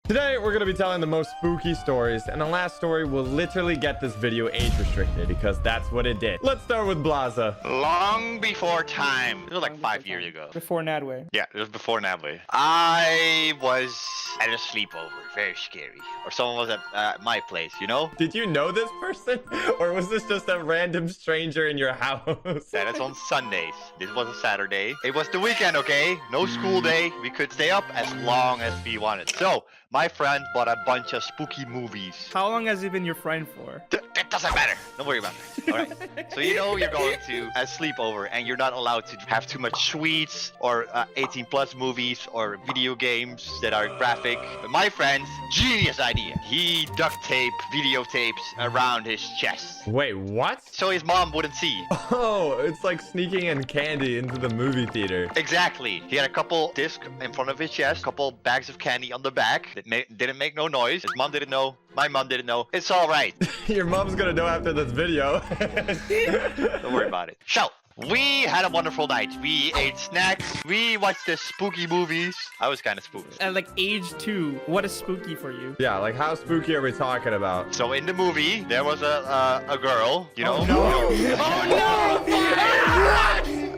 Today, we're going to be telling the most spooky stories, and the last story will literally get this video age restricted because that's what it did. Let's start with Blaza. Long before time. It was like 5 years ago. Before Nadway. Yeah, it was before Nadway. I was at a sleepover. Very scary. Or someone was at my place, you know? Did you know this person? Or was this just a random stranger in your house? That is on Sundays. This was a Saturday. It was the weekend, okay? No school day. We could stay up as long as we wanted. So, my friend bought a bunch of spooky movies. How long has he been your friend for? That doesn't matter. Don't worry about that. All right. So you know you're going to a sleepover and you're not allowed to have too much sweets or 18+ movies or video games that are graphic. But my friend's genius idea. He duct taped videotapes around his chest. Wait, what? So his mom wouldn't see. Oh, it's like sneaking in candy into the movie theater. Exactly. He had a couple discs in front of his chest, a couple bags of candy on the back that didn't make no noise. His mom didn't know. My mom didn't know. It's all right. Your mom's gonna know after this video. Don't worry about it. So, we had a wonderful night. We ate snacks. We watched the spooky movies. I was kind of spooked. At like age 2, what is spooky for you? Yeah, like how spooky are we talking about? So in the movie, there was a girl, you know? Oh no! Oh no!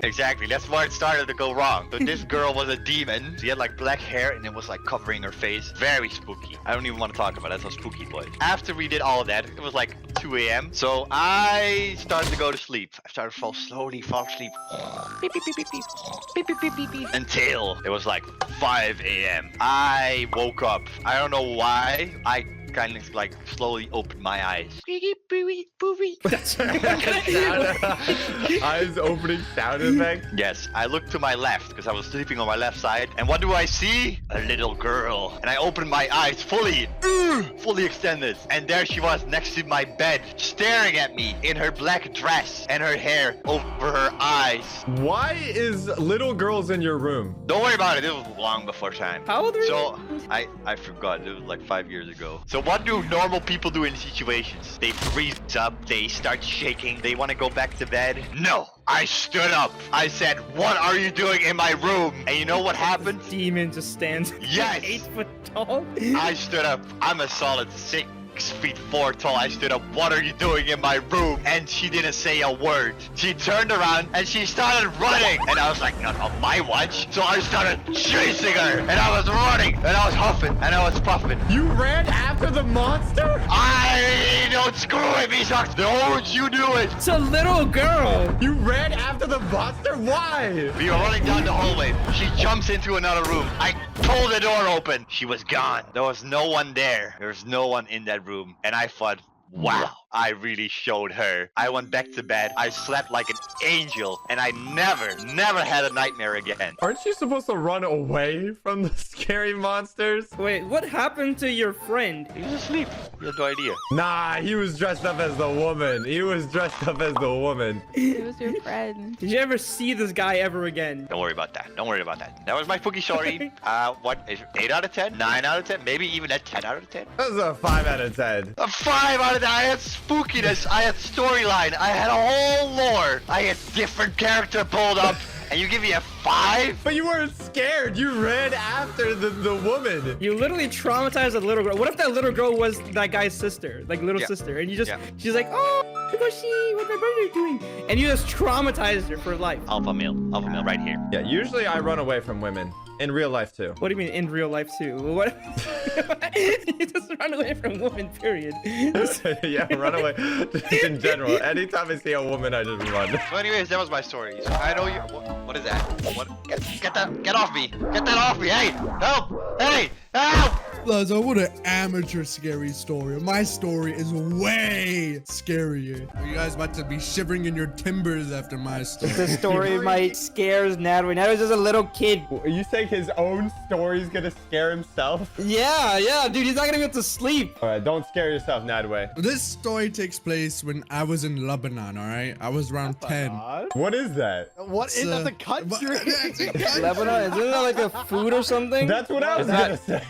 Exactly. That's where it started to go wrong. So this girl was a demon. She had like black hair and it was like covering her face. Very spooky. I don't even want to talk about it. That's how spooky it was. After we did all of that, it was like 2 a.m. So I started to go to sleep. I started to fall asleep. Beep, beep, beep, beep, beep. Beep, beep, beep, beep, beep. Until it was like 5 a.m. I woke up. I don't know why. I kind of like slowly opened my eyes. That's Eyes opening sound effect. Yes, I looked to my left because I was sleeping on my left side. And what do I see? A little girl. And I opened my eyes fully extended. And there she was next to my bed, staring at me in her black dress and her hair over her eyes. Why is little girls in your room? Don't worry about it. It was long before time. How old are you? So I forgot. It was like 5 years ago. So what do normal people do in situations? They freeze up. They start shaking. They want to go back to bed. No. I stood up. I said, "What are you doing in my room?" And you know what happened? Demon just stands Yes. 8 foot tall. I stood up. I'm a solid 6'4" tall. I stood up. "What are you doing in my room?" And she didn't say a word. She turned around and she started running. And I was like, "Not on my watch." So I started chasing her. And I was running. And I was huffing. And I was puffing. You ran after the monster? I don't screw with me, Sharks. Don't you do it. It's a little girl. You ran after the monster? Why? We were running down the hallway. She jumps into another room. I pulled the door open. She was gone. There was no one there. There was no one in that room. And I thought, wow, I really showed her. I went back to bed. I slept like an angel. And I never had a nightmare again. Aren't you supposed to run away from the scary monsters? Wait, what happened to your friend? He was asleep. You had no idea. Nah, he was dressed up as the woman. He was dressed up as the woman. It was your friend. Did you ever see this guy ever again? Don't worry about that. Don't worry about that. That was my spooky story. What is 8 out of 10? 9 out of 10? Maybe even a 10 out of 10? That was a 5 out of 10. A 5 out of 10. I had spookiness. I had storyline. I had a whole lore. I had different character pulled up. And you give me a 5? But you weren't scared. You ran after the woman. You literally traumatized a little girl. What if that little girl was that guy's sister, like little sister, and you just, she's like, "Oh, look what my brother doing," and you just traumatized her for life. Alpha male right here. Yeah, usually I run away from women. In real life, too. What do you mean in real life, too? What? You just run away from women, period. Yeah, run away. Just in general. Anytime I see a woman, I just run. So anyways, that was my story. So I know you. What is that? What? Get off me! Get that off me! Hey! Help! Hey! Help! Blaza, what an amateur scary story. My story is way scarier. Are you guys about to be shivering in your timbers after my story? The story might scares Nadway. Nadway's just a little kid. Are you saying his own story's gonna scare himself? Yeah, dude, he's not gonna be able to sleep. Alright, don't scare yourself, Nadway. This story takes place when I was in Lebanon, all right? I was around 10. What is that? What is that? The country? Lebanon, isn't that like a food or something? That's what I was gonna say.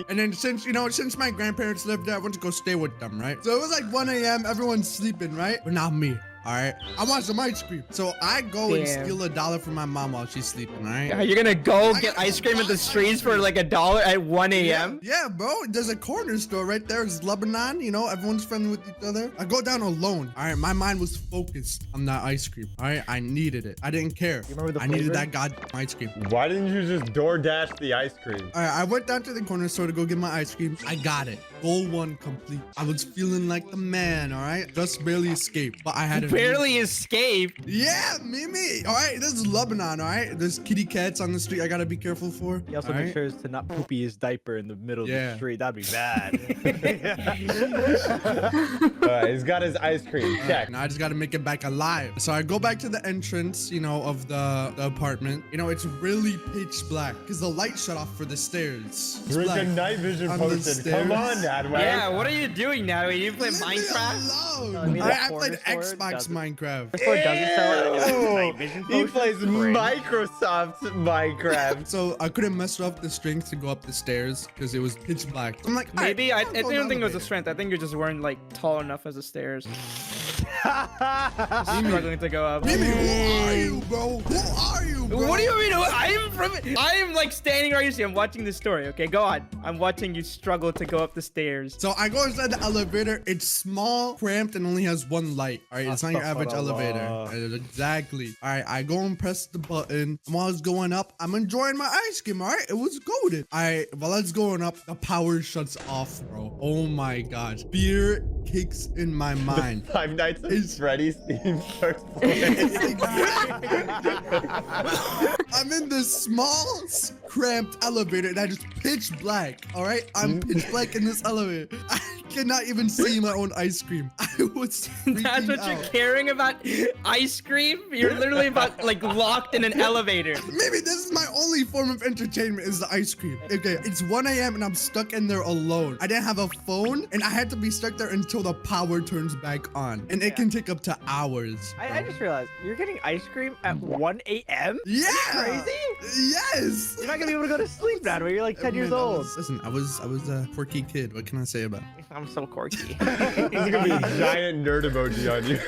And then since my grandparents lived there, I went to go stay with them, right? So it was like 1 a.m. Everyone's sleeping, right? But not me. All right, I want some ice cream. So I go and Damn. steal $1 from my mom while she's sleeping. All right. Are you gonna go I get gotta ice cream buy at the ice streets for cream. like $1 at 1 a.m.? Yeah, bro. There's a corner store right there. It's Lebanon. You know, everyone's friendly with each other. I go down alone. All right, my mind was focused on that ice cream. All right, I needed it. I didn't care. You remember the I needed flavor? that goddamn ice cream. Why didn't you just DoorDash the ice cream? All right, I went down to the corner store to go get my ice cream. I got it. Goal 1 complete. I was feeling like the man, all right? Just barely escaped, but I had to Barely escaped. Yeah, Mimi. All right, this is Lebanon, all right? There's kitty cats on the street I gotta be careful for. He also all makes right? sure to not poopy his diaper in the middle of Yeah. the street. That'd be bad. All right, he's got his ice cream. Check. Now I just gotta make it back alive. So I go back to the entrance, you know, of the apartment. You know, it's really pitch black because the light shut off for the stairs. It's Drink black. a night vision On the posted. Come on, stairs. Nadway. Yeah, what are you doing now? Are you playing Leave me Minecraft? alone. I mean, I the played corner store Xbox doesn't- Minecraft. This store doesn't sell Ew. night vision He potions? plays Great. Microsoft Minecraft. So I couldn't muster up the strength to go up the stairs because it was pitch black. I'm like, Maybe alright, I I'll don't go down think it was the a strength. I think you just weren't like tall enough as the stairs. Struggling to go up. Mimi, who are you, bro? Who are you, bro? What do you mean? I am like standing right here. I'm watching this story. Okay, go on. I'm watching you struggle to go up the stairs. So I go inside the elevator. It's small, cramped, and only has one light. All right, it's not your average elevator. Exactly. All right, I go and press the button. And while it's going up, I'm enjoying my ice cream. All right, it was golden. All right, while it's going up, the power shuts off, bro. Oh my gosh, fear kicks in my mind. Five Nights at It's- Freddy's theme starts playing. I'm in this small, cramped elevator that is pitch black. All right, I'm pitch black in this elevator. I cannot even see my own ice cream. I was freaking That's what you're out. caring about? Ice cream? You're literally about like locked in an elevator. Maybe this is my only form of entertainment is the ice cream. Okay, it's 1 a.m. and I'm stuck in there alone. I didn't have a phone and I had to be stuck there until the power turns back on. And it can take up to hours. I just realized you're getting ice cream at 1 a.m. Yeah! Crazy? Yes! You're not gonna be able to go to sleep now. You're like 10 years Man, old. Listen, I was a quirky kid. What can I say about it? I'm so quirky. There's gonna be a giant nerd emoji on you.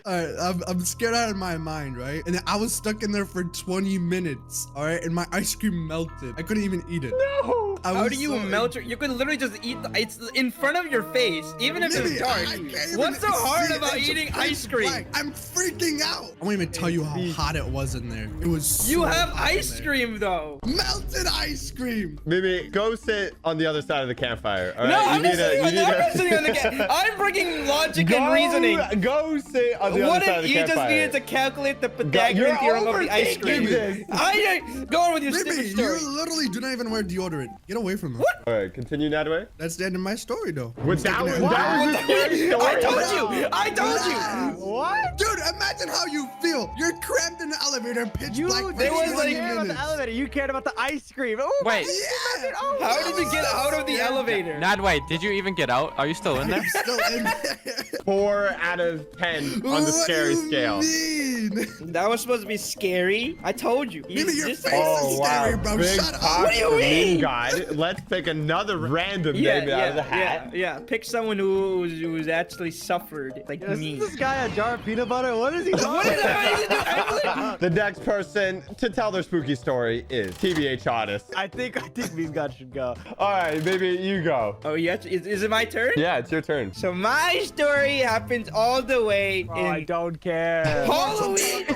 All right, I'm scared out of my mind, right? And I was stuck in there for 20 minutes, all right? And my ice cream melted. I couldn't even eat it. No. I How was do you so melt your? You could literally just eat. It's in front of your face, even if Maybe it's dark. I can't even What's so hard see. about It's eating pitch ice cream? black. I'm freaking out. I won't even tell you how hot it was in there. It was You so have hot in ice there. cream though. Melted ice cream. Mimi, go sit on the other side of the campfire. All right? No, You I'm need not a- you need sitting on the cat. I'm bringing logic and Go- reasoning. Go sit on the What other side if of the you just campfire. needed to calculate the you're Pythagorean theorem of the ice cream? overthinking this. Go on with your Maybe stupid story. you literally do not even wear deodorant. Get away from me. What? All right, continue, Nadway. That's the end of my story, though. That was a scary story. I told you. I told you. What? Dude, imagine how you feel. You're cramped in the elevator, pitch You black for there was, 20 like- didn't care about the minutes. elevator. You cared about the ice cream. Oh, my Wait, Yeah. Oh, How did you get out of the elevator? Nadway, did you even get out? Are you still in there? I'm still in there. 4 out of 10 on the What scary do you scale. mean? That was supposed to be scary. I told you. Maybe your Just- face Oh, is wow. scary, bro. Big Shut up. talk What do you from mean? God. Let's pick another random Yeah, baby out of the hat. yeah. Pick someone who's actually suffered, like Is me. this guy a jar of peanut butter? What is he What talking did I do? The next person to tell their spooky story is TBH Honest. I think these guys should go. All right, baby, you go. Oh, yeah. Is it my turn? Yeah, it's your turn. So my story happens all the way Oh, I in don't care. Halloween.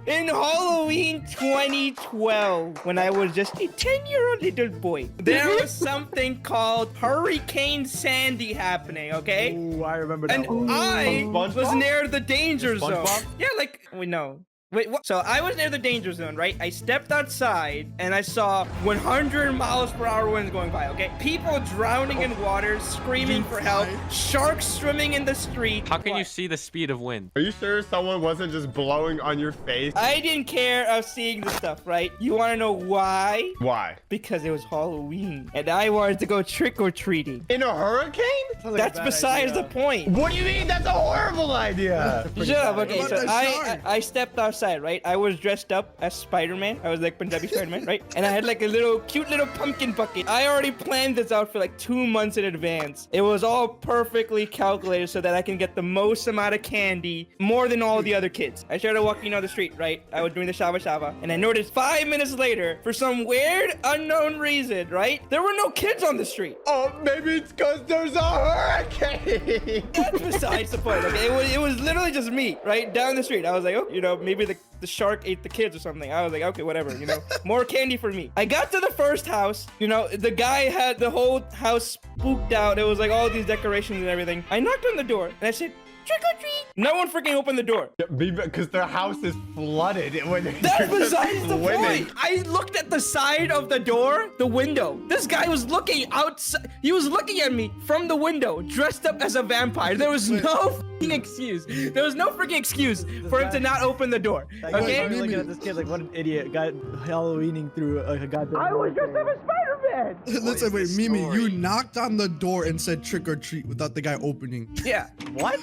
In Halloween 2012, when I was just a 10-year-old little boy, there was something called Hurricane Sandy happening. Okay. Ooh, I remember that And one. I was SpongeBob? near the danger zone. SpongeBob? Yeah, like, wait, no. Wait, what? So I was near the danger zone, right? I stepped outside and I saw 100 miles per hour winds going by, okay? People drowning in water, screaming for help, sharks swimming in the street. How can you What? see the speed of wind? Are you sure someone wasn't just blowing on your face? I didn't care of seeing the stuff, right? You want to know why? Why? Because it was Halloween and I wanted to go trick-or-treating. In a hurricane? That's besides the point. What do you mean? That's a horrible idea. Shut up. Okay, What so about the shark? I stepped outside. outside, right? I was dressed up as Spider-Man. I was like Punjabi Spider-Man, right? And I had like a cute little pumpkin bucket. I already planned this out for like 2 months in advance. It was all perfectly calculated so that I can get the most amount of candy, more than all the other kids. I started walking down the street, right? I was doing the shava shava, and I noticed 5 minutes later, for some weird unknown reason, right? There were no kids on the street. Oh, maybe it's because there's a hurricane. That's besides the point. Okay, it was literally just me, right, down the street. I was like, oh, you know, maybe the shark ate the kids or something. I was like, okay, whatever, you know, more candy for me. I got to the first house, you know, the guy had the whole house spooked out. It was like all these decorations and everything. I knocked on the door and I said, trick or treat. No one freaking opened the door. Because their house is flooded. That's besides the point. I looked at the side of the door, the window. This guy was looking outside. He was looking at me from the window, dressed up as a vampire. There was no freaking excuse. There was no freaking excuse for him to not open the door. Okay? I'm looking at this kid like, what an idiot. Got Halloweening through a goddamn. I was dressed up as Spider-Man. Listen, wait, is the Mimi, you story? knocked on the door and said trick or treat without the guy opening. Yeah. What?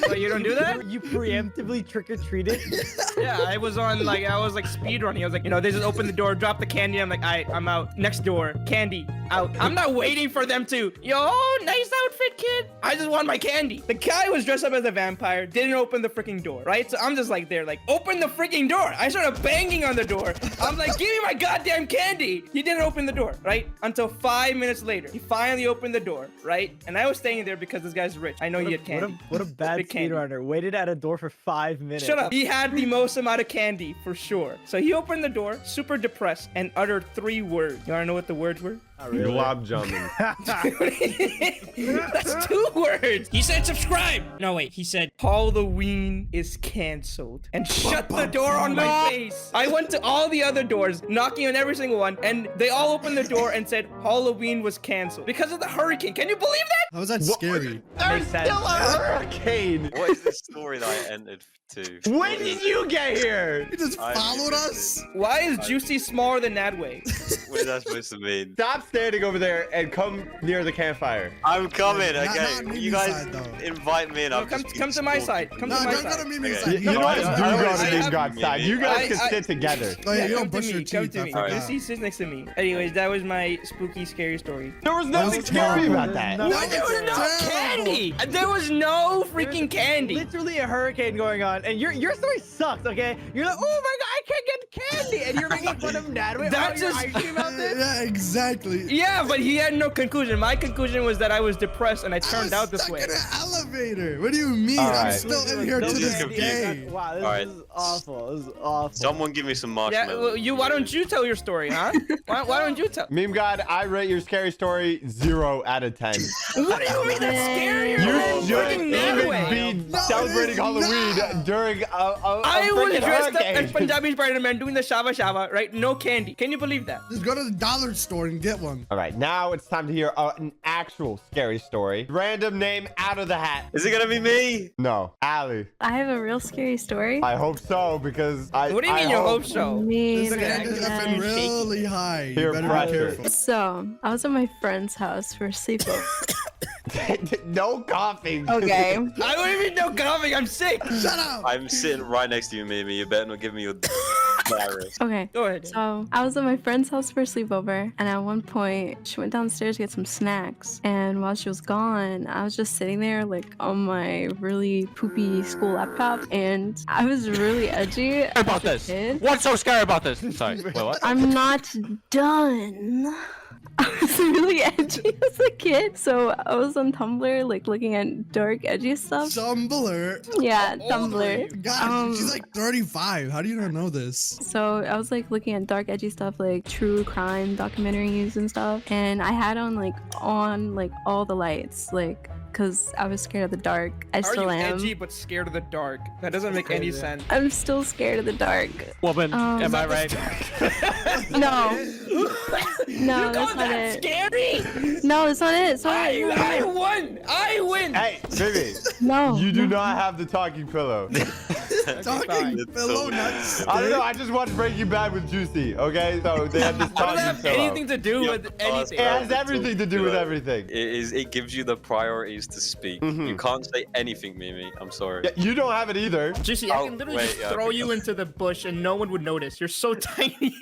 So you don't do that? You preemptively trick-or-treated? Yeah, I was like speed running. I was like, you know, they just open the door, drop the candy. I'm like, I'm out. Next door, candy, out. I'm not waiting for them to, yo, nice outfit, kid. I just want my candy. The guy was dressed up as a vampire, didn't open the freaking door, right? So I'm just like there, like, open the freaking door. I started banging on the door. I'm like, give me my goddamn candy. He didn't open the door, right? Until 5 minutes later, he finally opened the door, right? And I was staying there because this guy's rich. I know he had candy. What a bad Big candy. speedrunner. Waited at a door for 5 minutes. Shut up. He had the most amount of candy for sure. So he opened the door, super depressed, and uttered 3 words. You wanna know what the words were? Not really. Glob jamming. That's 2 words. He said subscribe. No, wait. He said Halloween is canceled and shut the door on my face. I went to all the other doors, knocking on every single one, and they all opened the door and said Halloween was canceled because of the hurricane. Can you believe that? How was that scary? There's Makes sense. still a hurricane. What is the story that I entered to? When did you get here? He just I'm followed interested. us? Why is Juicy smaller than Nadway? What is that supposed to mean? Stop standing over there and come near the campfire. I'm coming, Not okay? Mimi's You guys side, though. invite me and I'm Come just come to my side. Come No, to my don't go to side. Mimi's Okay. side. You know what? I Do don't go wanna to see Big it. God's side. You guys can sit together. Oh, yeah, you come don't brush to your me. Come teeth. to I me. forgot. Juicy sits next to me. Anyways, that was my spooky, scary story. There was nothing was scary terrible. about that. No, There was no candy. There was no freaking candy. Literally a hurricane going on, and your story sucks, okay? You're like, oh my god, I can't get candy, and you're making fun of Nadway. That's your just- ice cream out there? Yeah, exactly. Yeah, but he had no conclusion. My conclusion was that I was depressed and I I turned was out this stuck way. in an elevator. What do you mean? All I'm right. still in here to Don't this get day. Wow, this, Alright. this is awful. This is awful. Someone give me some Yeah, marshmallows. well, why don't you tell your story, huh? Why don't you tell? Meme God, I rate your scary story 0 out of 10. What do you mean that's scarier You than shouldn't freaking even Nadway? be No, celebrating it is Halloween not. during a I was freaking dressed up hurricane. as Punjabi Spider-Man doing the shava shava, right? No candy. Can you believe that? Just go to the dollar store and get one. All right, now it's time to hear an actual scary story. Random name out of the hat. Is it gonna be me? No, Ali. I have a real scary story. I hope so because I. What do you mean you hope so? Me This hand is effing neither. really high. You Peer better pressure. be careful. So, I was at my friend's house for a sleepover. No coughing. Okay. I don't even know coming. I'm sick. Shut up. I'm sitting right next to you, Mimi. You better not give me your virus. Okay. Go ahead. So, I was at my friend's house for a sleepover, and at one point, she went downstairs to get some snacks. And while she was gone, I was just sitting there, like, on my really poopy school laptop, and I was really edgy. About this. Kid. What's so scary about this? Sorry. Wait, what? I'm not done. I was really edgy as a kid, so I was on Tumblr, like looking at dark, edgy stuff. Tumblr. Yeah, How old were you? Tumblr. God, she's like 35. How do you not know this? So I was like looking at dark, edgy stuff, like true crime documentaries and stuff, and I had on all the lights, like, cause I was scared of the dark. I Are still you am. edgy but scared of the dark? That doesn't make any sense. I'm still scared of the dark. Woman, am I Is right? No. You No, call that's not that it. scary? No, it's not it. Sorry. I won. I win. Hey, baby. No. You do no. not have the talking pillow. Talking pillow, not I don't know. I just watched Breaking Bad with Juicy. Okay, so they have this What does talking that have pillow. anything to do with anything? It has everything to do with everything. It gives you the priorities to speak. You can't say anything, Mimi. I'm sorry. Yeah, you don't have it either. Juicy, I can literally just throw you into the bush and no one would notice. You're so tiny.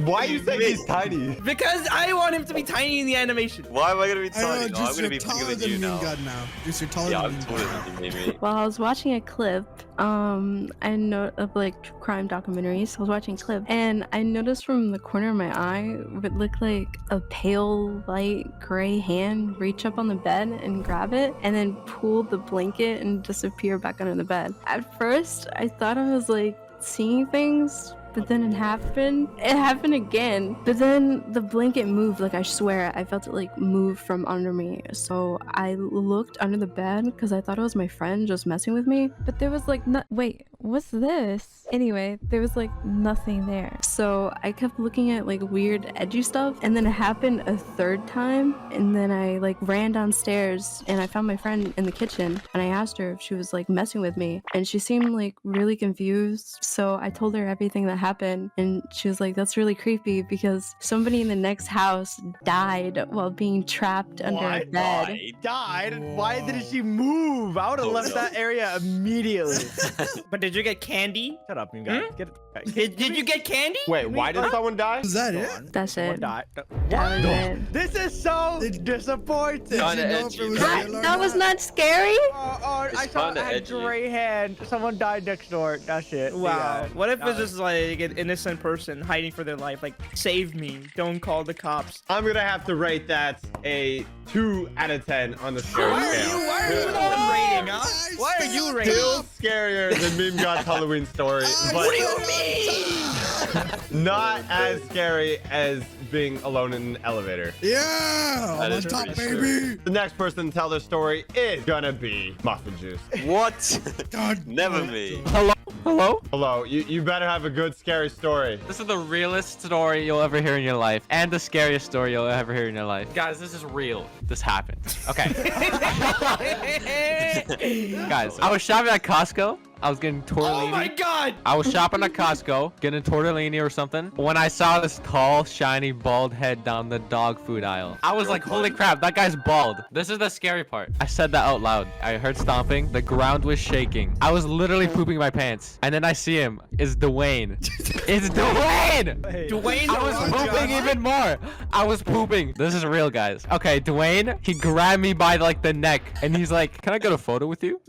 Why are you saying he's tiny? Because I want him to be tiny in the animation. Why am I gonna be I tiny? know, No, I'm just gonna you're be bigger taller than than you Meme now. God now. Just you're taller Yeah, than I'm Meme taller God than now. you, Mimi. Well, I was watching a clip, I know of like true crime documentaries. I was watching a clip, and I noticed from the corner of my eye, it looked like a pale, light gray hand reach up on the bed and grab it, and then pull the blanket and disappear back under the bed. At first, I thought I was like seeing things. But then it happened. It happened again. But then the blanket moved. Like, I swear, I felt it like move from under me. So I looked under the bed because I thought it was my friend just messing with me. But there was like, wait, what's this? Anyway, there was like nothing there. So I kept looking at like weird edgy stuff. And then it happened a third time. And then I like ran downstairs and I found my friend in the kitchen. And I asked her if she was like messing with me. And she seemed like really confused. So I told her everything that happened, and she was like, that's really creepy because somebody in the next house died while being trapped under a bed. Died? Why didn't she move? I would have left that area immediately. But did you get candy? Shut up, you guys. Get it. Did you get candy? Wait, why did someone die? Is that it? That's Someone it. died. That was it. This is so disappointing. Did you know if it was What? real or That was not? not scary? I It's saw kinda a edgy. gray hand. Someone died next door. That's it. Wow. Yeah. What if That it's just like an innocent person hiding for their life? Like, save me. Don't call the cops. I'm gonna have to rate that a 2 out of 10 on the scary scale. Why are you the one rating, huh? Guys, Why are you rating? Still scarier than Meme God's Halloween story, but What do you mean? not as scary as being alone in an elevator. Yeah, on is top, pretty baby. The next person to tell their story is gonna be Muffin Juice. What? God, Never me. Hello? Hello? Hello, you better have a good scary story. This is the realest story you'll ever hear in your life, and the scariest story you'll ever hear in your life. Guys, this is real. This happened. Okay. Guys, I was shopping at Costco. I was getting tortellini. Oh my god! I was shopping at Costco, getting tortellini or something, when I saw this tall, shiny, bald head down the dog food aisle. I was like, holy crap, that guy's bald. This is the scary part. I said that out loud. I heard stomping. The ground was shaking. I was literally pooping my pants. And then I see him. It's Dwayne. It's Dwayne! Hey. Dwayne I was the Rock pooping Johnson? even more. I was pooping. This is real, guys. Okay, Dwayne, he grabbed me by like the neck and he's like, can I get a photo with you?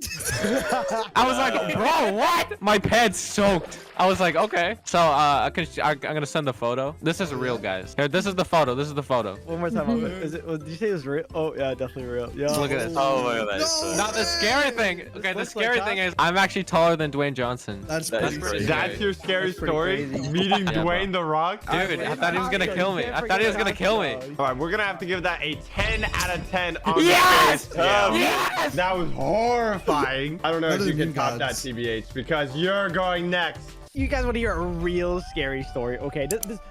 I was like, bro, what? My pants soaked. I was like, okay. So I'm gonna send the photo. This is real, guys. Here, this is the photo. This is the photo. One more time. Did you say it was real? Oh, yeah, definitely real. Yeah. Look at this. Oh my god, that is No. so Now the scary thing. Okay, the looks scary like thing that. is I'm actually taller than Dwayne Johnson. That's That's pretty pretty sick. That's your scary That's pretty story? crazy. Meeting Yeah, bro. Dwayne the Rock? Dude, I thought he was gonna kill me. I thought he was gonna kill me. All right, we're gonna have to give that a 10 out of 10 on Yes! the scary scale. Yes! That was horrifying. I don't know if Better you than can top that, Gods. TBH, because you're going next. You guys want to hear a real scary story? Okay,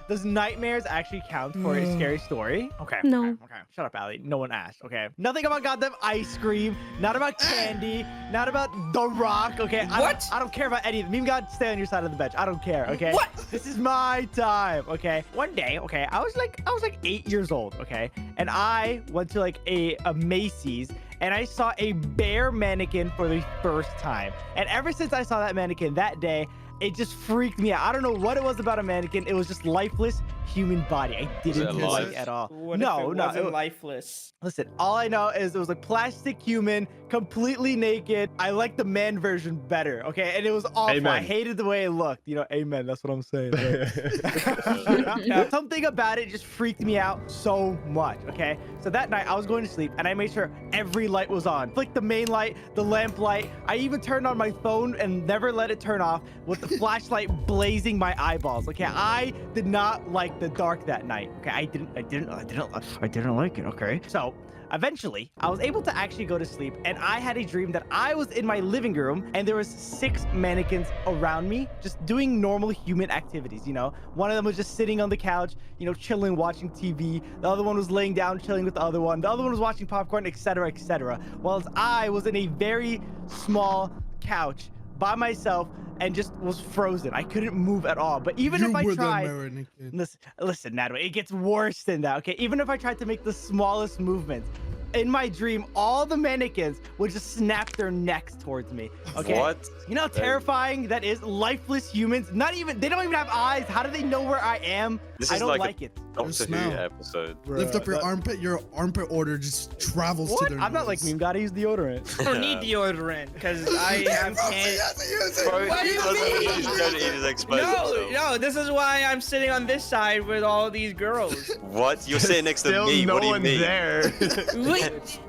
does nightmares actually count for a scary story? Okay. No. Okay. Shut up, Allie. No one asked. Okay. Nothing about goddamn ice cream. Not about candy. Not about The Rock. Okay. What? I don't care about any of them. Meme God, stay on your side of the bench. I don't care. Okay. What? This is my time. Okay. One day. Okay. I was like 8 years old. Okay. And I went to like a Macy's. And I saw a bear mannequin for the first time. And ever since I saw that mannequin that day, it just freaked me out. I don't know what it was about a mannequin. It was just lifeless human body. I didn't it like alive? it at all. What No, if it no. wasn't lifeless? Listen, all I know is it was a plastic human, completely naked. I like the man version better, okay? And it was awful. I Amen. hated the way it looked. You know, amen. That's what I'm saying. Right? Something about it just freaked me out so much, okay? So that night, I was going to sleep, and I made sure every light was on. Flicked the main light, the lamp light. I even turned on my phone and never let it turn off with the flashlight blazing my eyeballs, okay? I did not like the dark that night. Okay, I didn't like it. Okay, so eventually I was able to actually go to sleep, and I had a dream that I was in my living room and there was 6 mannequins around me just doing normal human activities. You know, one of them was just sitting on the couch, you know, chilling, watching TV. The other one was laying down, chilling with the other one. The other one was watching popcorn, etc., etc. Whilst I was in a very small couch by myself and just was frozen. I couldn't move at all. But even if I tried, listen, Nadway, it gets worse than that. Okay, even if I tried to make the smallest movements, in my dream, all the mannequins would just snap their necks towards me. Okay. What? You know how terrifying that is? Lifeless humans. They don't even have eyes. How do they know where I am? This I is don't like like it. Doctor Who episode. Lift up your armpit odor just travels What? to their I'm not like nose. me. Gotta use deodorant. I don't need deodorant because I have Bro, What do you mean? No, this is why I'm sitting on this side with all these girls. What? You're sitting next to Still me. no What do you one's mean? there. Wait,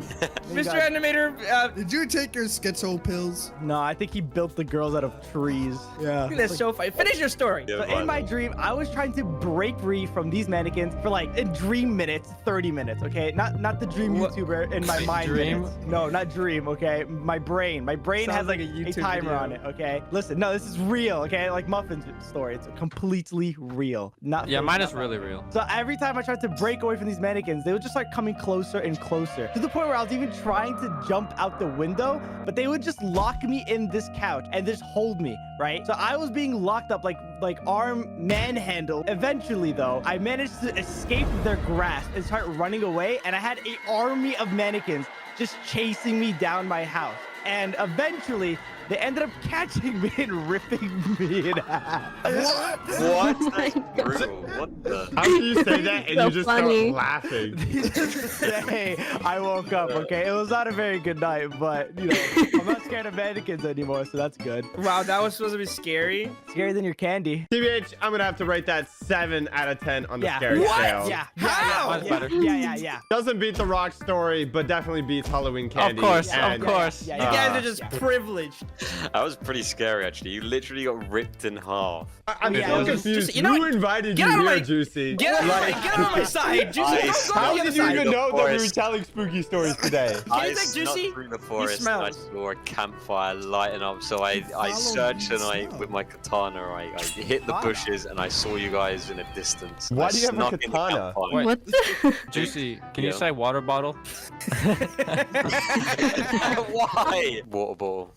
Mr. Animator, Did you take your schizo pills? No, I think he built the girls out of trees. Yeah. that's so funny. Finish your story. Yeah, So in my dream, I was trying to break free from these mannequins for like in dream minutes, 30 minutes, okay? Not the dream What? YouTuber in my mind Dream? minutes. No, not dream, okay? My brain Sounds has like like a a YouTube timer video. on it, okay? Listen, no, this is real, okay? Like Muffin's story, it's completely real. Not Yeah, fake, mine not is really real. So every time I tried to break away from these mannequins, they would just start coming closer and closer to the point where I was even trying to jump out the window, but they would just lock me in this couch and just hold me, right? So I was being locked up like arm manhandled. Eventually though, I managed to escape their grasp and start running away, and I had an army of mannequins just chasing me down my house. And eventually, they ended up catching me and ripping me in half. What? Oh my That's God. brutal. What the? How can you say that and So you just funny. start laughing? Hey, I woke up, okay? It was not a very good night, but, you know, I'm not scared of mannequins anymore, so that's good. Wow, that was supposed to be scary. Scarier than your candy. TBH, I'm gonna have to rate that 7 out of 10 on the Yeah. scary What? scale. Yeah. How? Mine's Yeah, better. yeah. Doesn't beat the Rock story, but definitely beats Halloween Candy. Of course, and- of course. You guys are just yeah. privileged. That was pretty scary, actually. You literally got ripped in half. I'm Yeah, so it was confused. just- you know Who what? invited Get you out of here, my- Juicy? Get out of my side. Juicy, I- go How on the did other you side. even The know that we were forest. telling spooky stories today? I you think, snuck Juicy? through the forest and I smells. saw a campfire lighting up, so I Follow searched me, and I, smell. with my katana, I hit the bushes and I saw you guys in a distance. Why I do you have a snuck in the katana? campfire. Wait. What the? Juicy, can you Yeah. say water bottle? Why? Water bottle.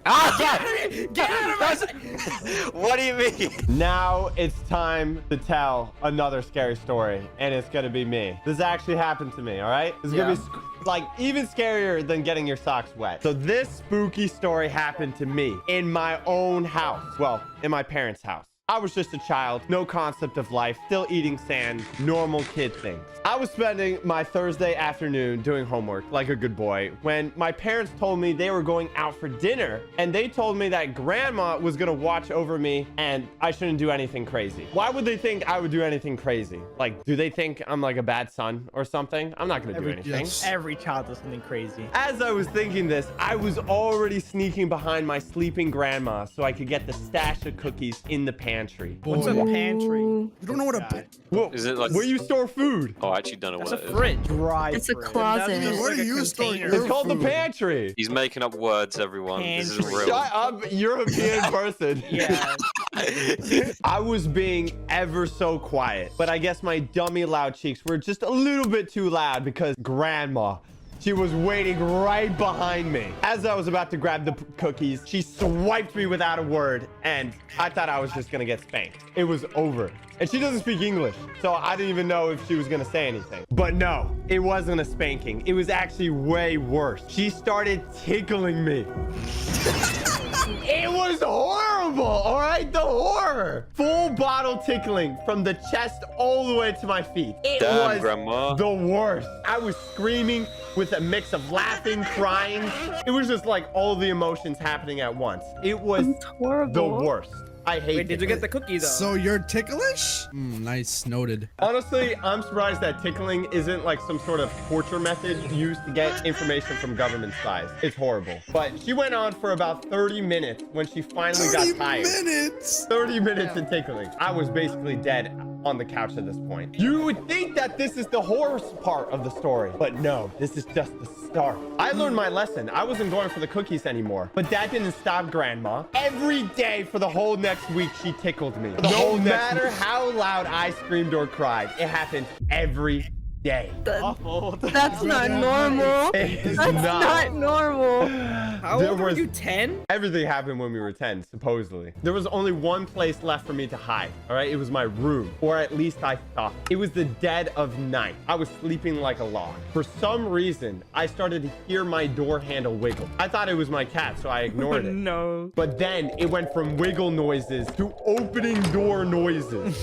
Ah! Get out of my side. What do you mean? Now it's time to tell another scary story, and it's gonna be me. This actually happened to me, all right? This is gonna be like even scarier than getting your socks wet. So this spooky story happened to me in my own house. Well, in my parents' house. I was just a child, no concept of life, still eating sand, normal kid things. I was spending my Thursday afternoon doing homework like a good boy when my parents told me they were going out for dinner, and they told me that grandma was gonna watch over me and I shouldn't do anything crazy. Why would they think I would do anything crazy? Like, do they think I'm like a bad son or something? I'm not gonna do anything. Yes. Every child does something crazy. As I was thinking this, I was already sneaking behind my sleeping grandma so I could get the stash of cookies in the pantry. What's a pantry? You don't know what a God. Whoa, Is it like- where you store food? Oh, I actually don't know That's what a that is. fridge. Dry. It's a fridge. closet. That's Where like do a you store container. your It's called the food? pantry. He's making up words, everyone. This isn't Pantry. real. Shut up, European person. Yeah. I was being ever so quiet, but I guess my dummy loud cheeks were just a little bit too loud because grandma, she was waiting right behind me. As I was about to grab the cookies, she swiped me without a word, and I thought I was just gonna get spanked. It was over. And she doesn't speak English, so I didn't even know if she was gonna say anything. But no, it wasn't a spanking. It was actually way worse. She started tickling me. It was horrible, all right? The horror. Full bottle tickling from the chest all the way to my feet. It Damn, was Grandma. the worst. I was screaming with a mix of laughing, crying. It was just like all the emotions happening at once. It was It's the horrible. worst. I hate Wait, did it. you get the cookie though? So you're ticklish? Nice, noted. Honestly, I'm surprised that tickling isn't like some sort of torture method used to get information from government spies. It's horrible. But she went on for about 30 minutes when she finally 30 got tired. minutes? 30 minutes of tickling. I was basically dead on the couch at this point. You would think that this is the horror part of the story, but no, this is just the start. I learned my lesson. I wasn't going for the cookies anymore, but that didn't stop Grandma. Every day for the whole next week, she tickled me. No matter how loud I screamed or cried, it happened every day. That's not normal. It's That's not normal. How old were you? 10? Everything happened when we were 10, supposedly. There was only one place left for me to hide, all right? It was my room, or at least I thought. It was the dead of night. I was sleeping like a log. For some reason, I started to hear my door handle wiggle. I thought it was my cat, so I ignored it. No. But then it went from wiggle noises to opening door noises.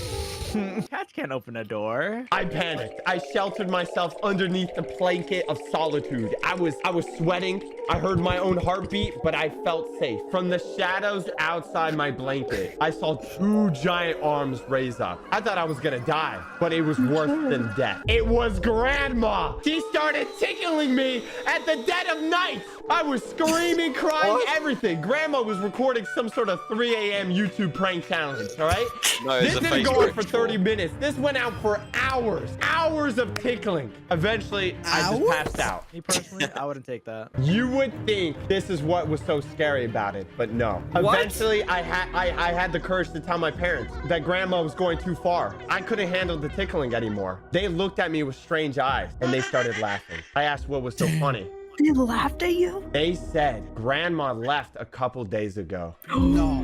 Cats can't open a door. I panicked. I sheltered myself underneath the blanket of solitude. I was sweating. I heard my own heartbeat, but I felt safe. From the shadows outside my blanket, I saw 2 giant arms raise up. I thought I was gonna die, but it was worse than death. It was Grandma. She started tickling me at the dead of night. I was screaming, crying, everything. Grandma was recording some sort of 3 a.m. YouTube prank challenge, all right? No, This it's a didn't go on Facebook for 30 minutes. This went out for hours. Hours of tickling. Eventually, I just passed out. Me personally, I wouldn't take that. You would think this is what was so scary about it, but no. Eventually, I had the courage to tell my parents that Grandma was going too far. I couldn't handle the tickling anymore. They looked at me with strange eyes, and they started laughing. I asked what was so funny. They laughed at you? They said Grandma left a couple days ago. No.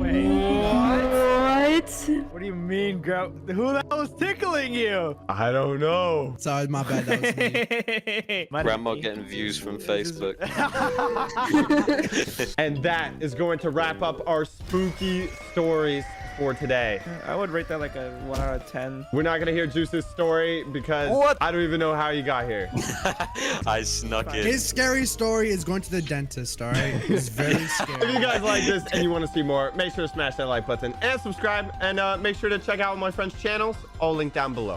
What? What do you mean, girl? Who the hell was tickling you? I don't know. Sorry, my bad. That was me. Grandma getting views from Facebook. And that is going to wrap up our spooky stories for today. I would rate that like a 1 out of 10. We're not going to hear Juice's story because I don't even know how you got here. I snuck it. His scary story is going to the dentist, all right? It's very scary. If you guys like this and you want to see more, make sure to smash that like button and subscribe, and make sure to check out my friends' channels, all linked down below.